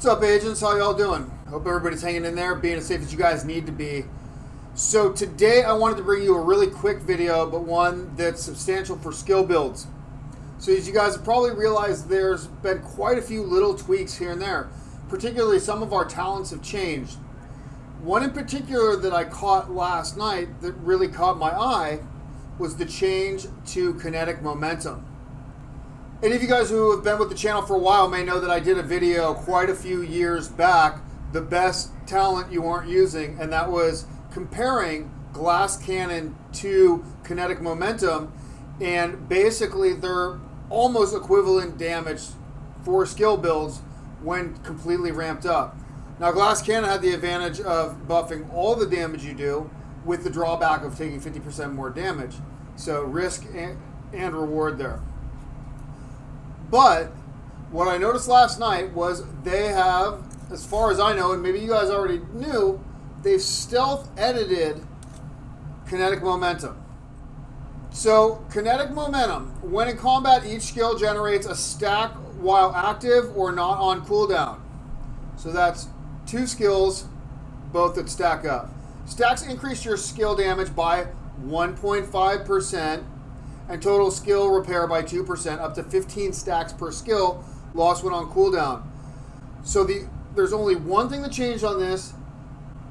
What's up, agents? How y'all doing? Hope everybody's hanging in there, being as safe as you guys need to be. So today I wanted to bring you a really quick video, but one that's substantial for skill builds. So as you guys have probably realized, there's been quite a few little tweaks here and there. Particularly some of our talents have changed. One in particular that I caught last night that really caught my eye was the change to kinetic momentum. Any of you guys who have been with the channel for a while may know that I did a video quite a few years back, the best talent you aren't using, and that was comparing glass cannon to kinetic momentum, and basically they're almost equivalent damage for skill builds when completely ramped up. Now glass cannon had the advantage of buffing all the damage you do with the drawback of taking 50% more damage. So risk and reward there. But what I noticed last night was they have, as far as I know, and maybe you guys already knew, they've stealth edited kinetic momentum. So kinetic momentum, when in combat, each skill generates a stack while active or not on cooldown. So that's two skills, both that stack up. Stacks increase your skill damage by 1.5%. and total skill repair by 2%, up to 15 stacks per skill, lost when on cooldown. So there's only one thing that changed on this,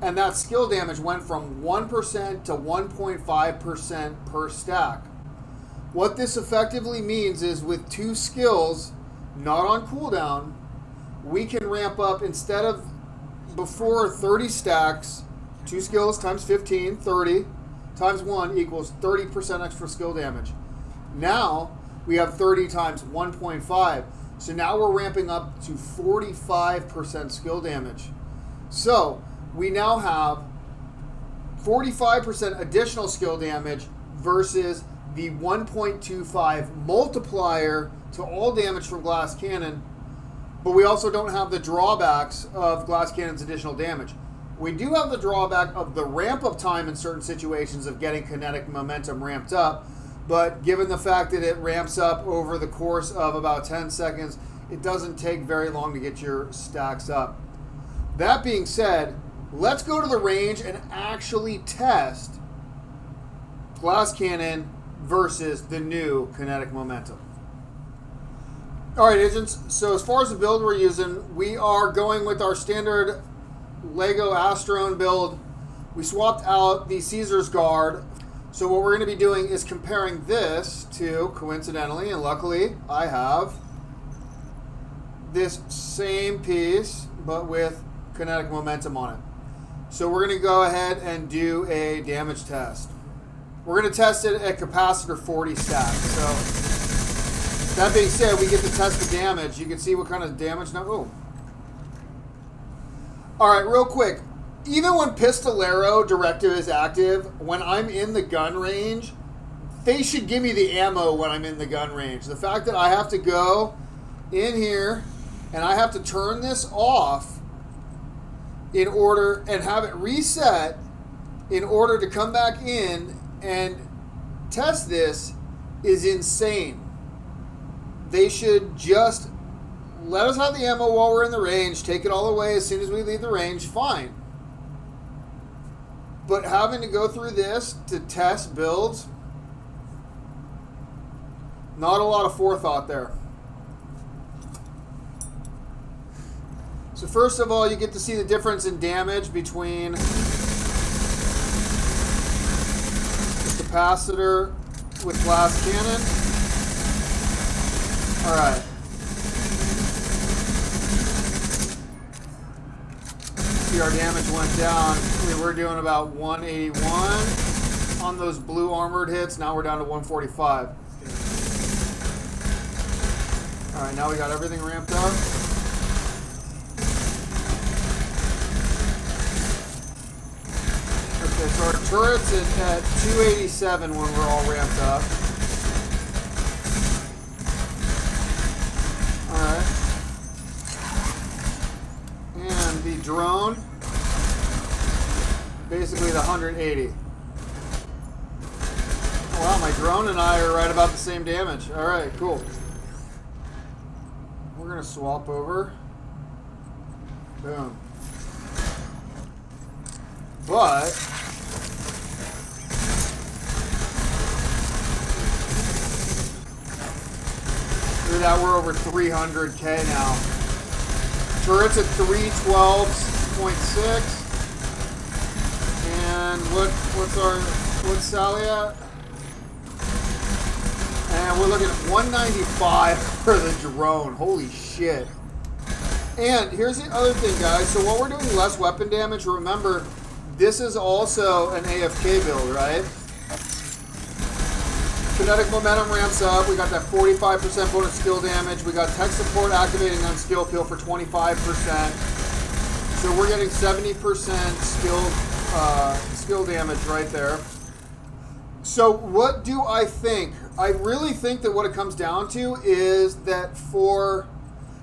and that skill damage went from 1% to 1.5% per stack. What this effectively means is with two skills not on cooldown, we can ramp up, instead of before 30 stacks, two skills times 15, 30, times 1 equals 30% extra skill damage. Now we have 30 times 1.5. So now we're ramping up to 45% skill damage. So we now have 45% additional skill damage versus the 1.25 multiplier to all damage from glass cannon. But we also don't have the drawbacks of glass cannon's additional damage. We do have the drawback of the ramp up time in certain situations of getting kinetic momentum ramped up, but given the fact that it ramps up over the course of about 10 seconds, it doesn't take very long to get your stacks up. That being said, let's go to the range and actually test glass cannon versus the new kinetic momentum. All right, agents, so as far as the build we're using, we are going with our standard Lego Astrone build. We swapped out the Caesar's Guard. So what we're going to be doing is comparing this to, coincidentally and luckily, I have this same piece but with kinetic momentum on it. So we're going to go ahead and do a damage test. We're going to test it at capacitor 40 stacks. So that being said, we get to test the damage. You can see what kind of damage now. Oh. All right, real quick. Even when Pistolero directive is active, when I'm in the gun range, they should give me the ammo when I'm in the gun range. The fact that I have to go in here and I have to turn this off in order and have it reset in order to come back in and test this is insane. They should just let us have the ammo while we're in the range, take it all away as soon as we leave the range, fine. But having to go through this to test builds, not a lot of forethought there. So first of all, you get to see the difference in damage between the capacitor with glass cannon. All right. See, our damage went down. We were doing about 181 on those blue armored hits. Now we're down to 145. All right, now we got everything ramped up. Okay, so our turret's at 287 when we're all ramped up. All right. And the drone, basically the 180. Wow, my drone and I are right about the same damage. All right, cool. We're going to swap over. Boom. But look at that, we're over 300K now. Turret's at 312.6. And what's Sally at? And we're looking at 195 for the drone. Holy shit. And here's the other thing, guys. So while we're doing less weapon damage, remember, this is also an AFK build, right? Kinetic momentum ramps up. We got that 45% bonus skill damage. We got tech support activating on skill peel for 25%. So we're getting 70% skill damage right there. So what do I think? I really think that what it comes down to is that for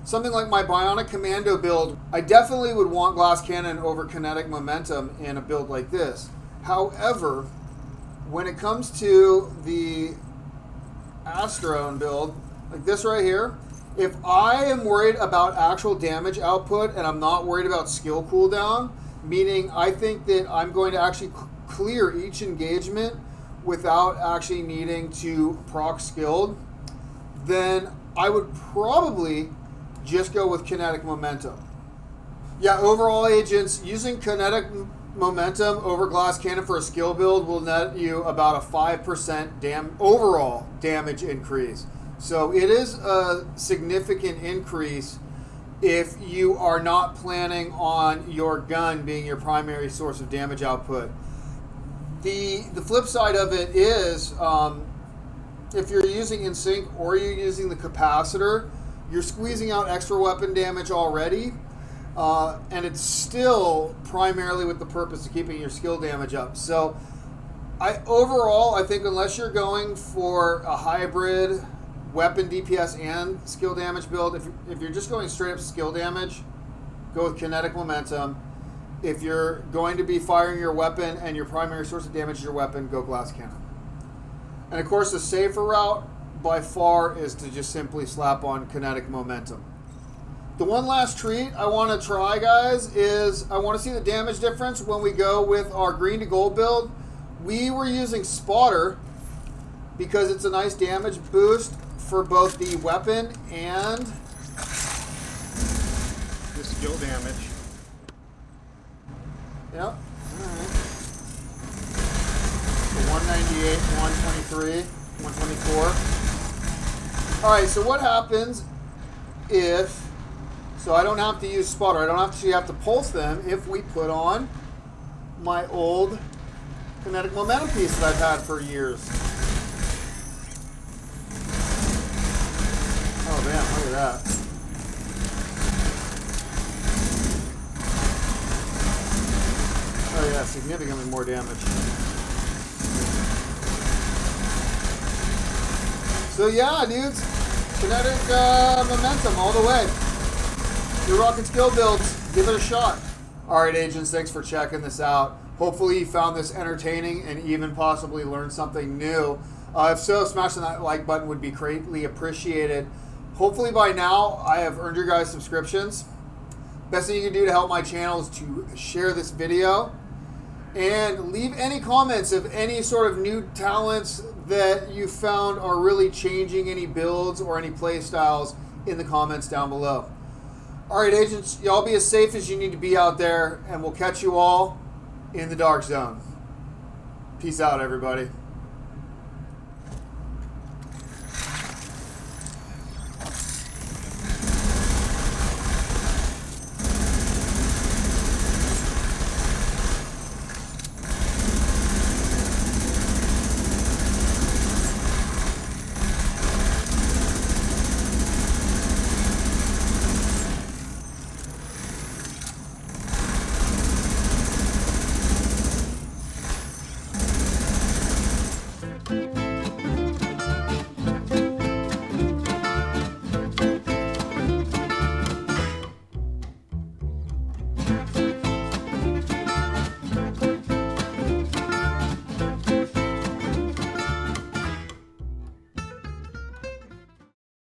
something like my Bionic Commando build, I definitely would want Glass Cannon over Kinetic Momentum in a build like this. However, when it comes to the Astron build, like this right here, if I am worried about actual damage output and I'm not worried about skill cooldown, meaning I think that I'm going to actually clear each engagement without actually needing to proc skilled, then I would probably just go with Kinetic Momentum. Yeah, overall, agents, using Kinetic Momentum over Glass Cannon for a skill build will net you about a 5% overall damage increase. So it is a significant increase if you are not planning on your gun being your primary source of damage output. The flip side of it is, if you're using InSync or you're using the capacitor, you're squeezing out extra weapon damage already, and it's still primarily with the purpose of keeping your skill damage up. So overall, I think unless you're going for a hybrid weapon DPS and skill damage build, if you're just going straight up skill damage, go with Kinetic Momentum. If you're going to be firing your weapon and your primary source of damage is your weapon, go Glass Cannon. And of course, the safer route by far is to just simply slap on Kinetic Momentum. The one last treat I want to try, guys, is I want to see the damage difference when we go with our green to gold build. We were using Spotter because it's a nice damage boost for both the weapon and the skill damage. Yep. All right. So 198, 123, 124. All right, so what happens if, so I don't have to use Spotter, I don't actually have to pulse them if we put on my old Kinetic Momentum piece that I've had for years. Oh, damn, look at that. Oh yeah, significantly more damage. So yeah, dudes, Kinetic Momentum all the way. You're rocking skill builds, give it a shot. Alright, agents, thanks for checking this out. Hopefully you found this entertaining and even possibly learned something new. If so, smashing that like button would be greatly appreciated. Hopefully by now I have earned your guys' subscriptions. Best thing you can do to help my channel is to share this video and leave any comments of any sort of new talents that you found are really changing any builds or any play styles in the comments down below. Alright, agents, y'all be as safe as you need to be out there, and we'll catch you all in the dark zone. Peace out, everybody.